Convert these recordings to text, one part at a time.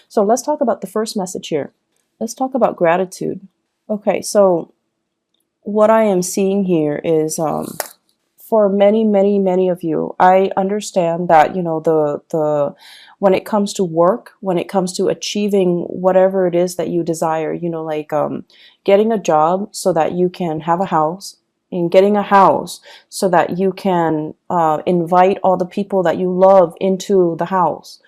So let's talk about the first message here. Let's talk about gratitude. Okay, so what I am seeing here is for many of you, I understand that, the when it comes to work, when it comes to achieving whatever it is that you desire, like getting a job so that you can have a house, and getting a house so that you can invite all the people that you love into the house,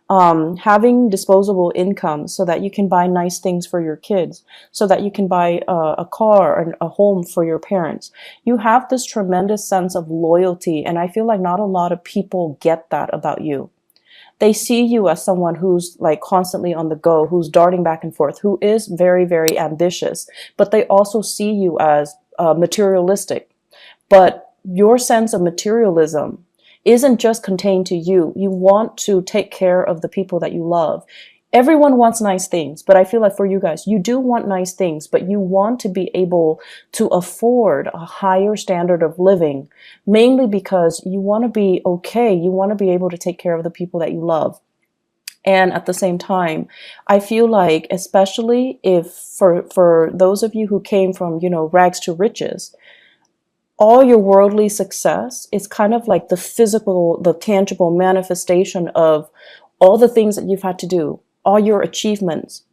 having disposable income so that you can buy nice things for your kids, so that you can buy a car and a home for your parents. You have this tremendous sense of loyalty, and I feel like not a lot of people get that about you. They see you as someone who's like constantly on the go, who's darting back and forth, who is very, very ambitious, but they also see you as materialistic. But your sense of materialism isn't just contained to you. You want to take care of the people that you love. Everyone wants nice things, but I feel like for you guys, you do want nice things, but you want to be able to afford a higher standard of living, mainly because you want to be okay. You want to be able to take care of the people that you love. And at the same time, I feel like, especially if for those of you who came from, rags to riches, all your worldly success is kind of like the physical, the tangible manifestation of all the things that you've had to do, all your achievements.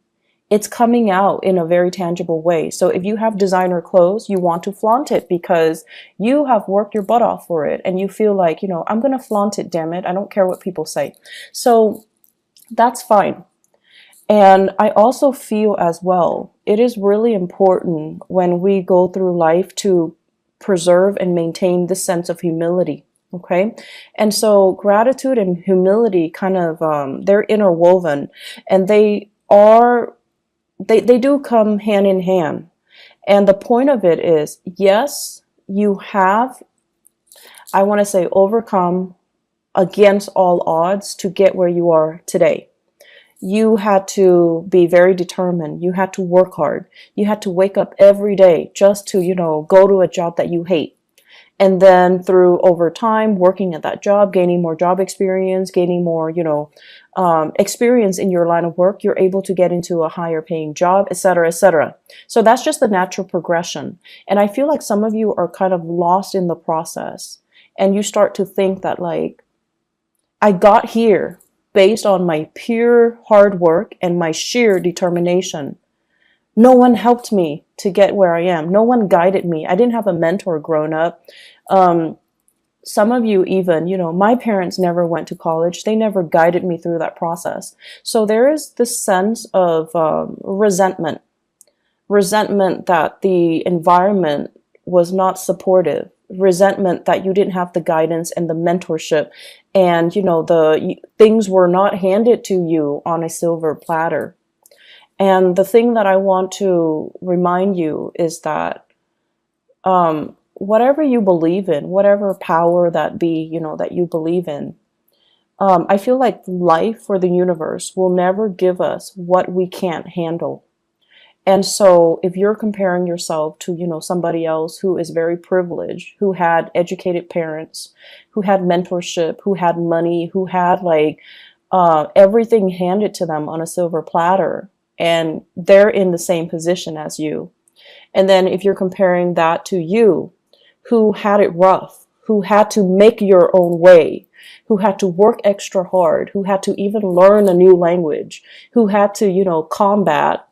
It's coming out in a very tangible way. So if you have designer clothes, you want to flaunt it because you have worked your butt off for it. And you feel like, I'm going to flaunt it, damn it. I don't care what people say. So that's fine. And I also feel as well, it is really important when we go through life to preserve and maintain this sense of humility. Okay. And so gratitude and humility kind of, they're interwoven, and they do come hand in hand. And the point of it is, yes, you have, I want to say, overcome against all odds to get where you are today. You had to be very determined. You had to work hard. You had to wake up every day just to, go to a job that you hate. And then through over time, working at that job, gaining more job experience, gaining more, experience in your line of work, you're able to get into a higher paying job, et cetera, et cetera. So that's just the natural progression. And I feel like some of you are kind of lost in the process, and you start to think that, like, I got here based on my pure hard work and my sheer determination. No one helped me to get where I am. No one guided me. I didn't have a mentor growing up. Some of you even, my parents never went to college. They never guided me through that process. So there is this sense of resentment that the environment was not supportive, resentment that you didn't have the guidance and the mentorship, and the things were not handed to you on a silver platter. And the thing that I want to remind you is that whatever you believe in, whatever power that be, that you believe in, I feel like life or the universe will never give us what we can't handle. And so if you're comparing yourself to, somebody else who is very privileged, who had educated parents, who had mentorship, who had money, who had everything handed to them on a silver platter, and they're in the same position as you. And then if you're comparing that to you, who had it rough, who had to make your own way, who had to work extra hard, who had to even learn a new language, who had to, combat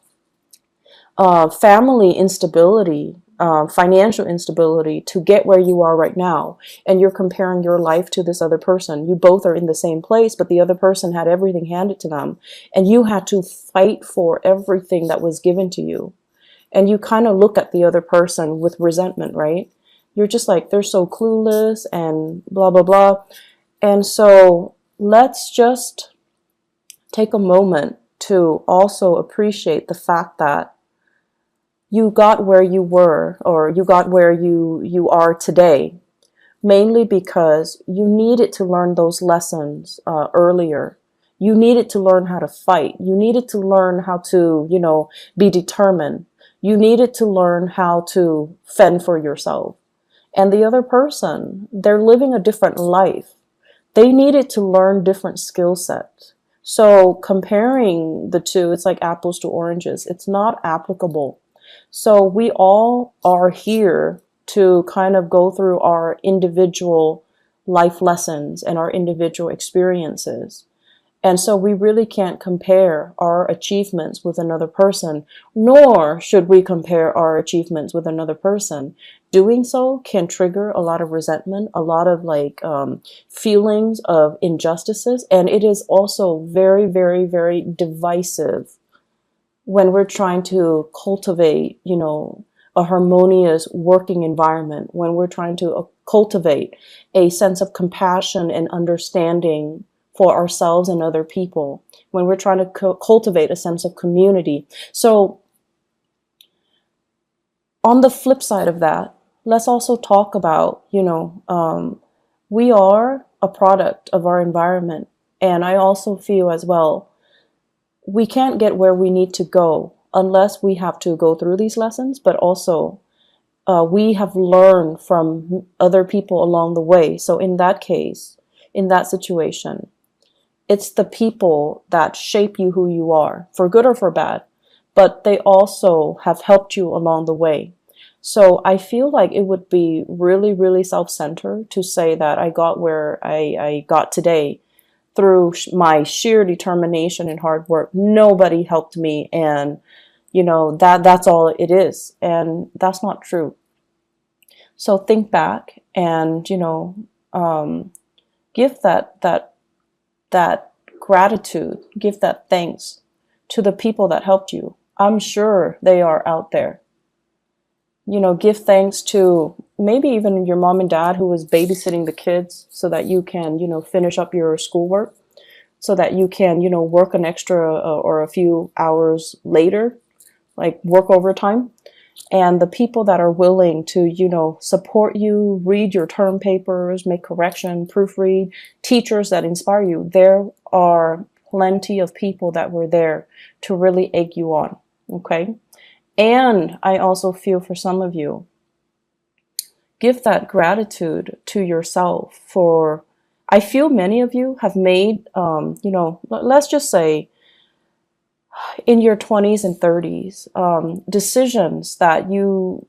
family instability, financial instability to get where you are right now. And you're comparing your life to this other person. You both are in the same place, but the other person had everything handed to them. And you had to fight for everything that was given to you. And you kind of look at the other person with resentment, right? You're just like, they're so clueless and blah, blah, blah. And so let's just take a moment to also appreciate the fact that you got where you were, or you got where you are today, mainly because you needed to learn those lessons earlier. You needed to learn how to fight. You needed to learn how to, be determined. You needed to learn how to fend for yourself. And the other person, they're living a different life. They needed to learn different skill sets. So comparing the two, it's like apples to oranges. It's not applicable. So we all are here to kind of go through our individual life lessons and our individual experiences. And so we really can't compare our achievements with another person, nor should we compare our achievements with another person. Doing so can trigger a lot of resentment, a lot of feelings of injustices, and it is also very, very, very divisive when we're trying to cultivate, a harmonious working environment, when we're trying to cultivate a sense of compassion and understanding for ourselves and other people, when we're trying to cultivate a sense of community. So on the flip side of that, let's also talk about, we are a product of our environment. And I also feel as well, we can't get where we need to go unless we have to go through these lessons, but also we have learned from other people along the way. So in that case, in that situation, it's the people that shape you who you are, for good or for bad, but they also have helped you along the way. So I feel like it would be really, really self-centered to say that I got where I got today through my sheer determination and hard work. Nobody helped me, and that's all it is, and that's not true. So think back and give that gratitude, give that thanks to the people that helped you. I'm sure they are out there. Give thanks to maybe even your mom and dad who was babysitting the kids so that you can, finish up your schoolwork, so that you can, work an extra or a few hours later, like work overtime. And the people that are willing to, support you, read your term papers, make correction, proofread, teachers that inspire you. There are plenty of people that were there to really egg you on. Okay. And I also feel for some of you, give that gratitude to yourself for, I feel many of you have made, let's just say in your 20s and 30s, decisions that you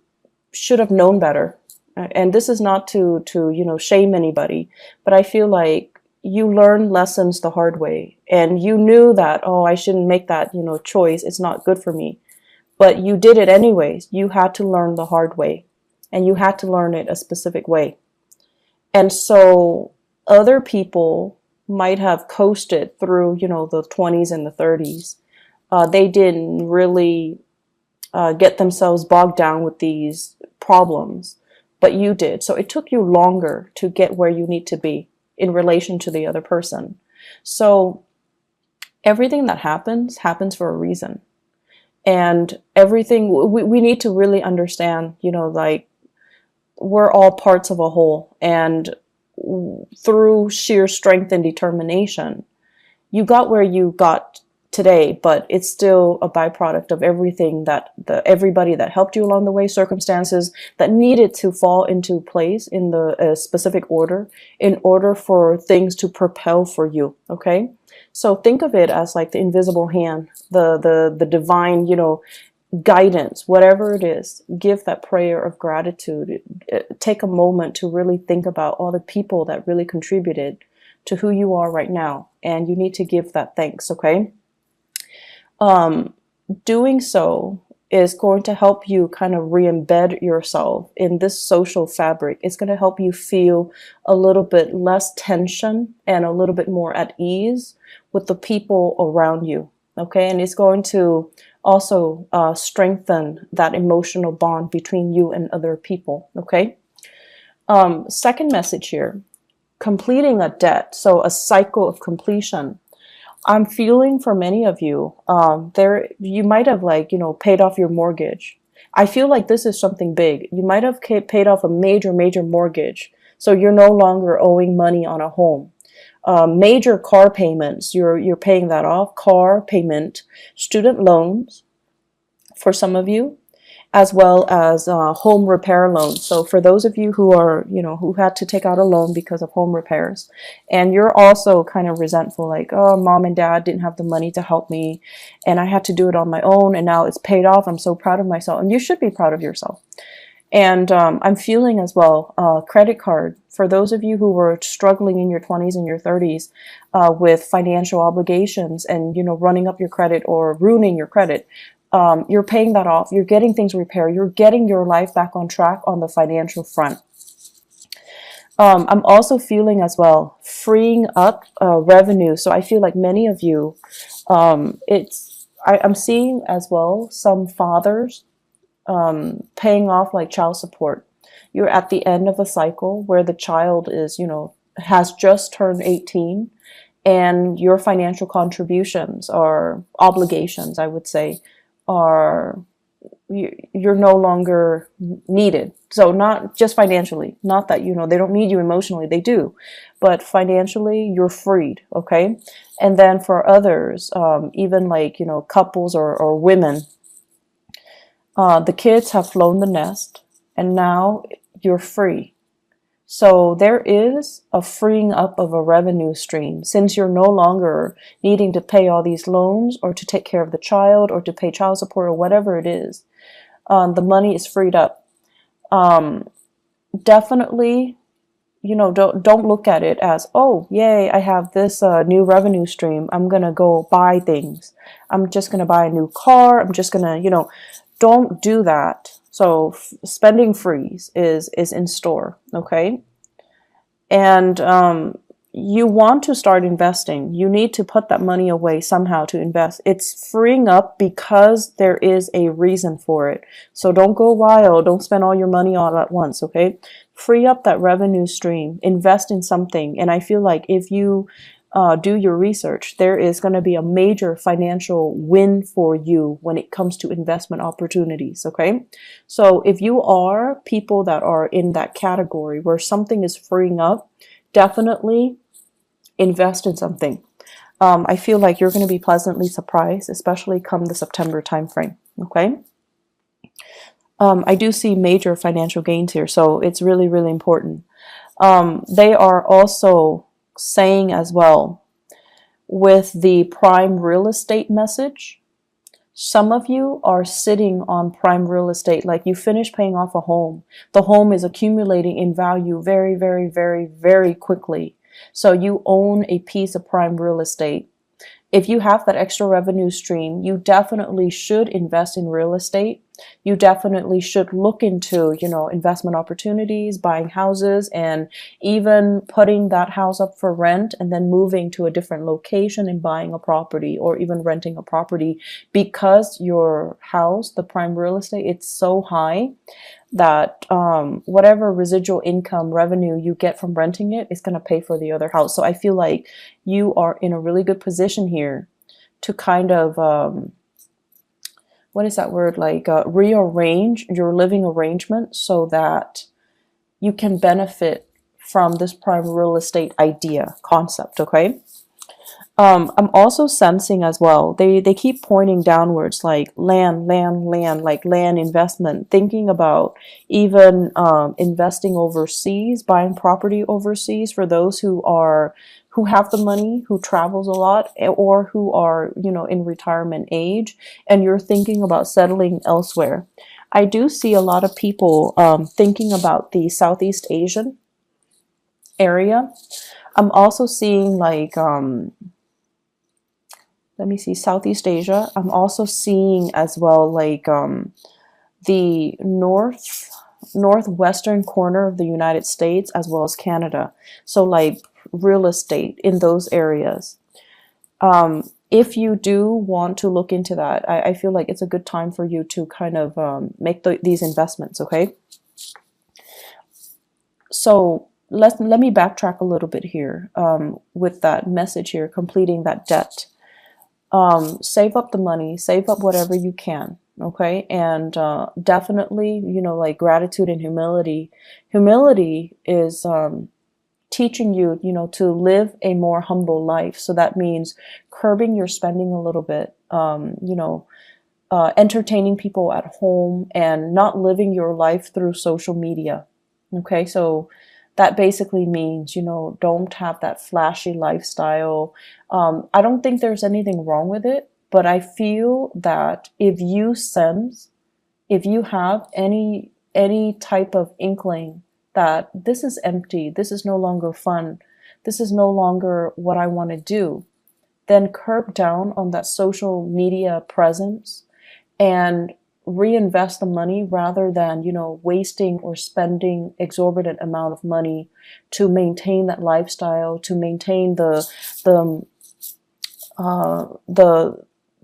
should have known better. And this is not to shame anybody, but I feel like you learned lessons the hard way, and you knew that, oh, I shouldn't make that, choice. It's not good for me. But you did it anyways. You had to learn the hard way, and you had to learn it a specific way. And so other people might have coasted through, the 20s and the 30s. They didn't really get themselves bogged down with these problems, but you did. So it took you longer to get where you need to be in relation to the other person. So everything that happens for a reason. And everything, we need to really understand, we're all parts of a whole. And through sheer strength and determination, you got where you got today, but it's still a byproduct of everything that everybody that helped you along the way, circumstances that needed to fall into place in the specific order in order for things to propel for you. Okay. So think of it as like the invisible hand, the divine, guidance, whatever it is. Give that prayer of gratitude. Take a moment to really think about all the people that really contributed to who you are right now. And you need to give that thanks. Okay. Doing so is going to help you kind of re-embed yourself in this social fabric. It's going to help you feel a little bit less tension and a little bit more at ease with the people around you. Okay. And it's going to also strengthen that emotional bond between you and other people. Okay. Second message here, completing a debt. So a cycle of completion. I'm feeling for many of you, you might have paid off your mortgage. I feel like this is something big. You might have paid off a major, major mortgage. So you're no longer owing money on a home. Major car payments, you're paying that off. Car payment, student loans for some of you. as well as home repair loans. So for those of you who are, who had to take out a loan because of home repairs, and you're also kind of resentful, like, oh, mom and dad didn't have the money to help me, and I had to do it on my own, and now it's paid off. I'm so proud of myself, and you should be proud of yourself. And I'm feeling as well, credit card. For those of you who were struggling in your 20s and your 30s with financial obligations and, running up your credit or ruining your credit, you're paying that off. You're getting things repaired. You're getting your life back on track on the financial front. I'm also feeling as well freeing up revenue. So I feel like many of you, I'm seeing as well some fathers paying off like child support. You're at the end of a cycle where the child is, has just turned 18, and your financial contributions or obligations, I would say, are you're no longer needed. So not just financially, not that, they don't need you emotionally, they do, but financially you're freed. Okay. And then for others, even like, couples or women, the kids have flown the nest and now you're free. So there is a freeing up of a revenue stream since you're no longer needing to pay all these loans or to take care of the child or to pay child support or whatever it is. The money is freed up. Definitely, don't look at it as, oh, yay, I have this new revenue stream. I'm going to go buy things. I'm just going to buy a new car. I'm just going to, don't do that. So spending freeze is in store, okay? And you want to start investing. You need to put that money away somehow to invest. It's freeing up because there is a reason for it. So don't go wild. Don't spend all your money all at once, okay? Free up that revenue stream. Invest in something. And I feel like if you do your research, there is going to be a major financial win for you when it comes to investment opportunities, okay? So if you are people that are in that category where something is freeing up, definitely invest in something. I feel like you're going to be pleasantly surprised, especially come the September timeframe, okay? I do see major financial gains here, so it's really, really important. They are also saying as well, with the prime real estate message, some of you are sitting on prime real estate, like you finish paying off a home. The home is accumulating in value very, very, very, very quickly. So you own a piece of prime real estate. If you have that extra revenue stream, you definitely should invest in real estate. You definitely should look into, investment opportunities, buying houses, and even putting that house up for rent and then moving to a different location and buying a property or even renting a property, because your house, the prime real estate, it's so high that whatever residual income revenue you get from renting it is going to pay for the other house. So I feel like you are in a really good position here to kind of, what is that word, like rearrange your living arrangement so that you can benefit from this prime real estate idea concept, okay? I'm also sensing as well, they keep pointing downwards, like land, like land investment, thinking about even investing overseas, buying property overseas for those who have the money, who travels a lot, or who are, in retirement age, and you're thinking about settling elsewhere. I do see a lot of people thinking about the Southeast Asian area. I'm also seeing like, let me see, Southeast Asia. I'm also seeing as well like the northwestern corner of the United States as well as Canada. So like real estate in those areas. If you do want to look into that, I feel like it's a good time for you to kind of make these investments, okay? So let me backtrack a little bit here with that message here, completing that debt. Save up the money, save up whatever you can, okay? And definitely, like gratitude and humility. Humility is teaching you, to live a more humble life. So that means curbing your spending a little bit, entertaining people at home and not living your life through social media. Okay, so that basically means, don't have that flashy lifestyle. I don't think there's anything wrong with it, but I feel that if you have any type of inkling that this is empty, this is no longer fun, this is no longer what I want to do, then curb down on that social media presence and reinvest the money rather than, wasting or spending exorbitant amount of money to maintain that lifestyle, to maintain the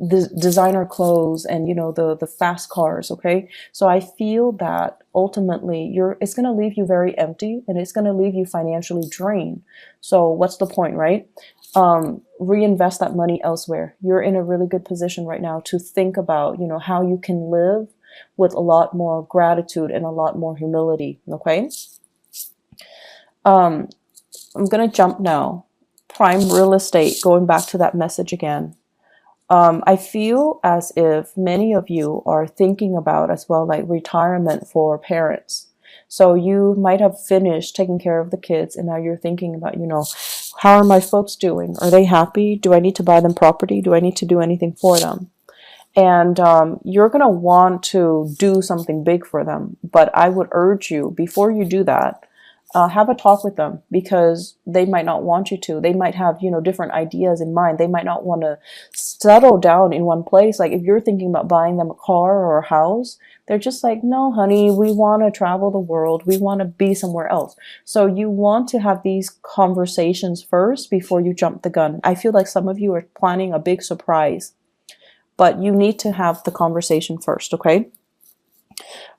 the designer clothes and, the fast cars. Okay, so I feel that ultimately it's going to leave you very empty, and it's going to leave you financially drained. So what's the point, right? Reinvest that money elsewhere. You're in a really good position right now to think about, how you can live with a lot more gratitude and a lot more humility. Okay, I'm going to jump now. Prime real estate, going back to that message again. I feel as if many of you are thinking about as well, like retirement for parents. So you might have finished taking care of the kids, and now you're thinking about, how are my folks doing? Are they happy? Do I need to buy them property? Do I need to do anything for them? And you're going to want to do something big for them. But I would urge you, before you do that, have a talk with them, because they might not want you to. They might have, different ideas in mind. They might not want to settle down in one place. Like if you're thinking about buying them a car or a house, they're just like, no, honey, we want to travel the world. We want to be somewhere else. So you want to have these conversations first before you jump the gun. I feel like some of you are planning a big surprise, but you need to have the conversation first, okay?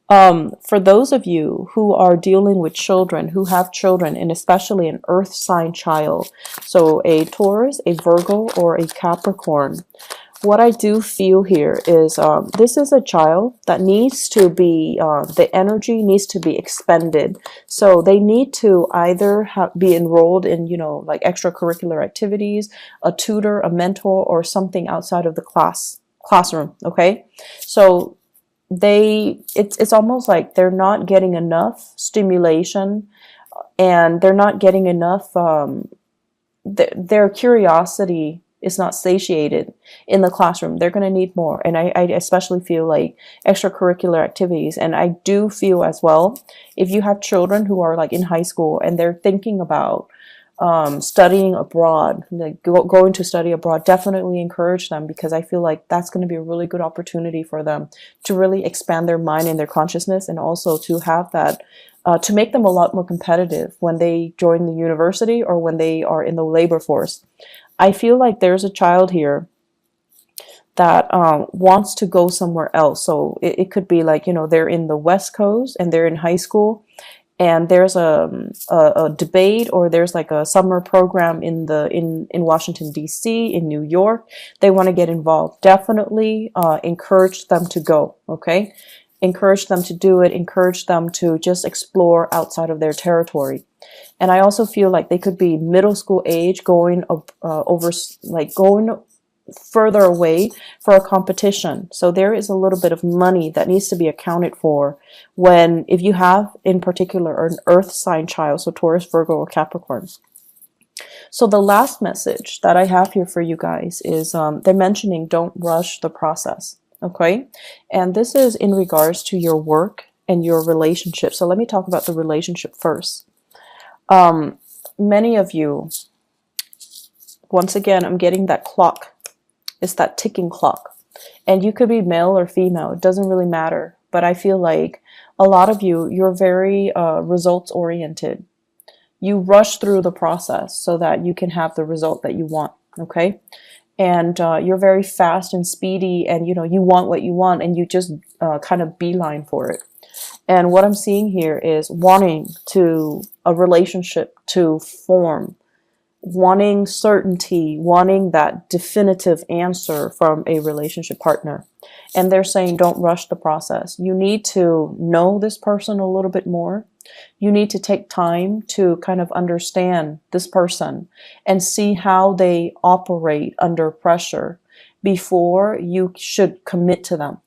For those of you who are dealing with children, who have children, and especially an earth sign child, so a Taurus, a Virgo, or a Capricorn, what I do feel here is this is a child that needs to be, the energy needs to be expended. So they need to either be enrolled in, like extracurricular activities, a tutor, a mentor, or something outside of the classroom, okay? So it's almost like they're not getting enough stimulation, and they're not getting enough their curiosity is not satiated in the classroom. They're going to need more. And I especially feel like extracurricular activities. And I do feel as well, if you have children who are like in high school and they're thinking about studying abroad, like going to study abroad, definitely encourage them, because I feel like that's going to be a really good opportunity for them to really expand their mind and their consciousness, and also to have that to make them a lot more competitive when they join the university or when they are in the labor force. I feel like there's a child here that wants to go somewhere else. So it could be like, they're in the West Coast and they're in high school, and there's a debate, or there's like a summer program in Washington, D.C., in New York. They want to get involved. Definitely encourage them to go, okay? Encourage them to do it. Encourage them to just explore outside of their territory. And I also feel like they could be middle school age, going going further away for a competition. So there is a little bit of money that needs to be accounted for if you have in particular an earth sign child, so Taurus, Virgo, or Capricorn. So the last message that I have here for you guys is they're mentioning don't rush the process, okay? And this is in regards to your work and your relationship. So let me talk about the relationship first. Many of you, once again, I'm getting that clock. It's that ticking clock. And you could be male or female. It doesn't really matter. But I feel like a lot of you, you're very results oriented. You rush through the process so that you can have the result that you want. Okay. And you're very fast and speedy, and you want what you want, and you just kind of beeline for it. And what I'm seeing here is wanting a relationship to form, wanting certainty, wanting that definitive answer from a relationship partner. And they're saying don't rush the process. You need to know this person a little bit more. You need to take time to kind of understand this person and see how they operate under pressure, before you should commit to them.